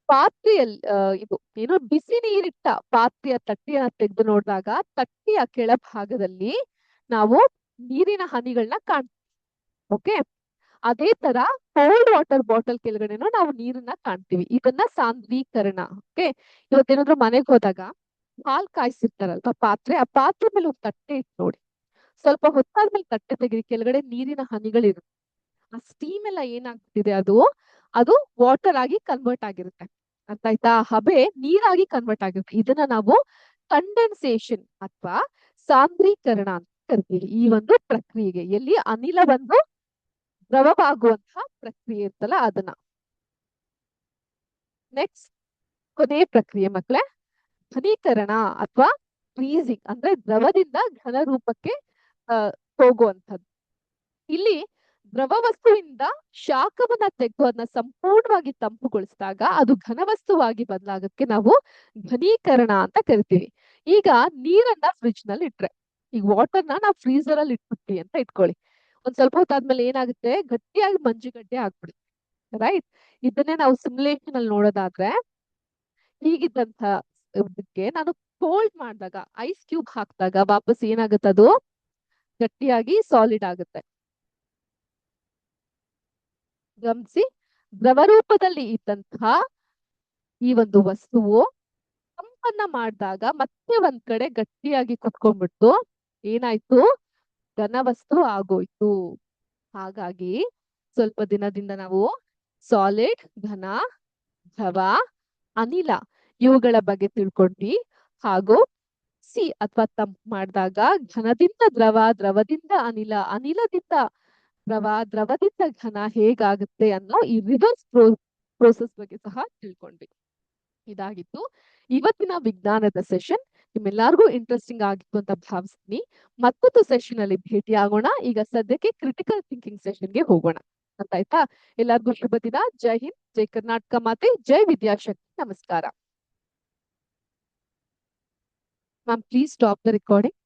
ಪಾತ್ರೆಯಲ್ಲಿ ಇದು ಏನು ಬಿಸಿ ನೀರಿಟ್ಟ ಪಾತ್ರೆಯ ತಟ್ಟೆಯನ್ನ ತೆಗೆದು ನೋಡಿದಾಗ ತಟ್ಟೆಯ ಕೆಳಭಾಗದಲ್ಲಿ ನಾವು ನೀರಿನ ಹನಿಗಳನ್ನ ಕಾಣ್ತೀವಿ. ಓಕೆ, ಅದೇ ತರ ಕೋಲ್ಡ್ ವಾಟರ್ ಬಾಟಲ್ ಕೆಳಗಡೆನೂ ನಾವು ನೀರನ್ನ ಕಾಣ್ತೀವಿ. ಇದನ್ನ ಸಾಂದ್ರೀಕರಣ. ಓಕೆ, ಇವತ್ತೇನಾದ್ರು ಮನೆಗೆ ಹೋದಾಗ ಹಾಲ್ ಕಾಯಿಸಿರ್ತಾರಲ್ವಾ ಪಾತ್ರೆ, ಆ ಪಾತ್ರೆ ಮೇಲೆ ಒಂದು ತಟ್ಟೆ ಇಟ್ಟು ನೋಡಿ. ಸ್ವಲ್ಪ ಹೊತ್ತಾದ್ಮೇಲೆ ತಟ್ಟೆ ತೆಗೆದು ಕೆಳಗಡೆ ನೀರಿನ ಹನಿಗಳಿರುತ್ತೆ. ಆ ಸ್ಟೀಮ್ ಎಲ್ಲ ಏನಾಗ್ತಿದೆ, ಅದು ಅದು ವಾಟರ್ ಆಗಿ ಕನ್ವರ್ಟ್ ಆಗಿರುತ್ತೆ. ಅರ್ಥ ಆಯ್ತಾ? ಹಬೆ ನೀರಾಗಿ ಕನ್ವರ್ಟ್ ಆಗಿರುತ್ತೆ. ಇದನ್ನ ನಾವು ಕಂಡೆನ್ಸೇಷನ್ ಅಥವಾ ಸಾಂದ್ರೀಕರಣ ಅಂತ ಕರಿತೀವಿ. ಈ ಒಂದು ಪ್ರಕ್ರಿಯೆಗೆ, ಎಲ್ಲಿ ಅನಿಲ ಒಂದು ದ್ರವವಾಗುವಂತಹ ಪ್ರಕ್ರಿಯೆ ಇರ್ತಲ್ಲ ಅದನ್ನ. ನೆಕ್ಸ್ಟ್ ಕೊನೆಯ ಪ್ರಕ್ರಿಯೆ ಮಕ್ಕಳೇ, ಘನೀಕರಣ ಅಥವಾ ಫ್ರೀಸಿಂಗ್, ಅಂದ್ರೆ ದ್ರವದಿಂದ ಘನ ರೂಪಕ್ಕೆ ಹೋಗುವಂಥದ್ದು. ಇಲ್ಲಿ ದ್ರವ ವಸ್ತುವಿಂದ ಶಾಖವನ್ನ ತೆಗೆದು ಅದನ್ನ ಸಂಪೂರ್ಣವಾಗಿ ತಂಪುಗೊಳಿಸಿದಾಗ ಅದು ಘನವಸ್ತುವಾಗಿ ಬದಲಾಗಕ್ಕೆ ನಾವು ಘನೀಕರಣ ಅಂತ ಕರಿತೀವಿ. ಈಗ ನೀರನ್ನ ಫ್ರಿಡ್ಜ್ ನಲ್ಲಿ ಇಟ್ರೆ, ಈಗ ವಾಟರ್ನ ನಾವು ಫ್ರೀಸರ್ ಅಲ್ಲಿ ಇಟ್ಬಿಟ್ವಿ ಅಂತ ಇಟ್ಕೊಳ್ಳಿ. ಒಂದ್ ಸ್ವಲ್ಪ ಹೊತ್ತಾದ್ಮೇಲೆ ಏನಾಗುತ್ತೆ, ಗಟ್ಟಿಯಾಗಿ ಮಂಜುಗಡ್ಡೆ ಆಗ್ಬಿಡುತ್ತೆ. ರೈಟ್? ಇದನ್ನೇ ನಾವು ಸಿಮ್ಯುಲೇಷನ್ ಅಲ್ಲಿ ನೋಡೋದಾದ್ರೆ, ಹೀಗಿದ್ದಂತ ಇದಕ್ಕೆ ನಾನು ಕೋಲ್ಡ್ ಮಾಡಿದಾಗ, ಐಸ್ ಕ್ಯೂಬ್ ಹಾಕಿದಾಗ ವಾಪಸ್ ಏನಾಗುತ್ತೆ, ಅದು ಗಟ್ಟಿಯಾಗಿ ಸಾಲಿಡ್ ಆಗುತ್ತೆ. ಗಮನಿಸಿ, ದ್ರವ ರೂಪದಲ್ಲಿ ಇದ್ದಂತಹ ಈ ಒಂದು ವಸ್ತುವು ತಂಪನ್ನ ಮಾಡಿದಾಗ ಮತ್ತೆ ಒಂದ್ ಕಡೆ ಗಟ್ಟಿಯಾಗಿ ಕುತ್ಕೊಂಡ್ಬಿಟ್ಟು ಏನಾಯ್ತು, ಘನವಸ್ತು ಆಗೋಯ್ತು. ಹಾಗಾಗಿ ಸ್ವಲ್ಪ ದಿನದಿಂದ ನಾವು ಸಾಲಿಡ್, ಘನ, ದ್ರವ, ಅನಿಲ ಇವುಗಳ ಬಗ್ಗೆ ತಿಳ್ಕೊಂಡ್ವಿ. ಹಾಗೂ ಸಿ ಅಥವಾ ತಂಪು ಮಾಡಿದಾಗ ಘನದಿಂದ ದ್ರವ, ದ್ರವದಿಂದ ಅನಿಲ, ಅನಿಲದಿಂದ ದ್ರವ, ದ್ರವದಿಂದ ಘನ ಹೇಗಾಗುತ್ತೆ ಅನ್ನೋ ಈ ರಿವರ್ಸ್ ಪ್ರೋಸೆಸ್ ಬಗ್ಗೆ ಸಹ ತಿಳ್ಕೊಂಡ್ವಿ. ಇದಾಗಿತ್ತು ಇವತ್ತಿನ ವಿಜ್ಞಾನದ ಸೆಷನ್. ನಿಮ್ಮೆಲ್ಲರಿಗೂ ಇಂಟ್ರೆಸ್ಟಿಂಗ್ ಆಗಿತ್ತು ಅಂತ ಭಾವಿಸ್ತೀನಿ. ಮತ್ತೊಂದು ಸೆಷನ್ ಅಲ್ಲಿ ಭೇಟಿ ಆಗೋಣ. ಈಗ ಸದ್ಯಕ್ಕೆ ಕ್ರಿಟಿಕಲ್ ಥಿಂಕಿಂಗ್ ಸೆಷನ್ಗೆ ಹೋಗೋಣ. ಆಯ್ತಾ? ಎಲ್ಲರಿಗೂ ಶುಭ ದಿನ. ಜೈ ಹಿಂದ್, ಜೈ ಕರ್ನಾಟಕ ಮಾತೆ, ಜೈ ವಿದ್ಯಾಶಕ್ತಿ. ನಮಸ್ಕಾರ. Ma'am, please stop the recording.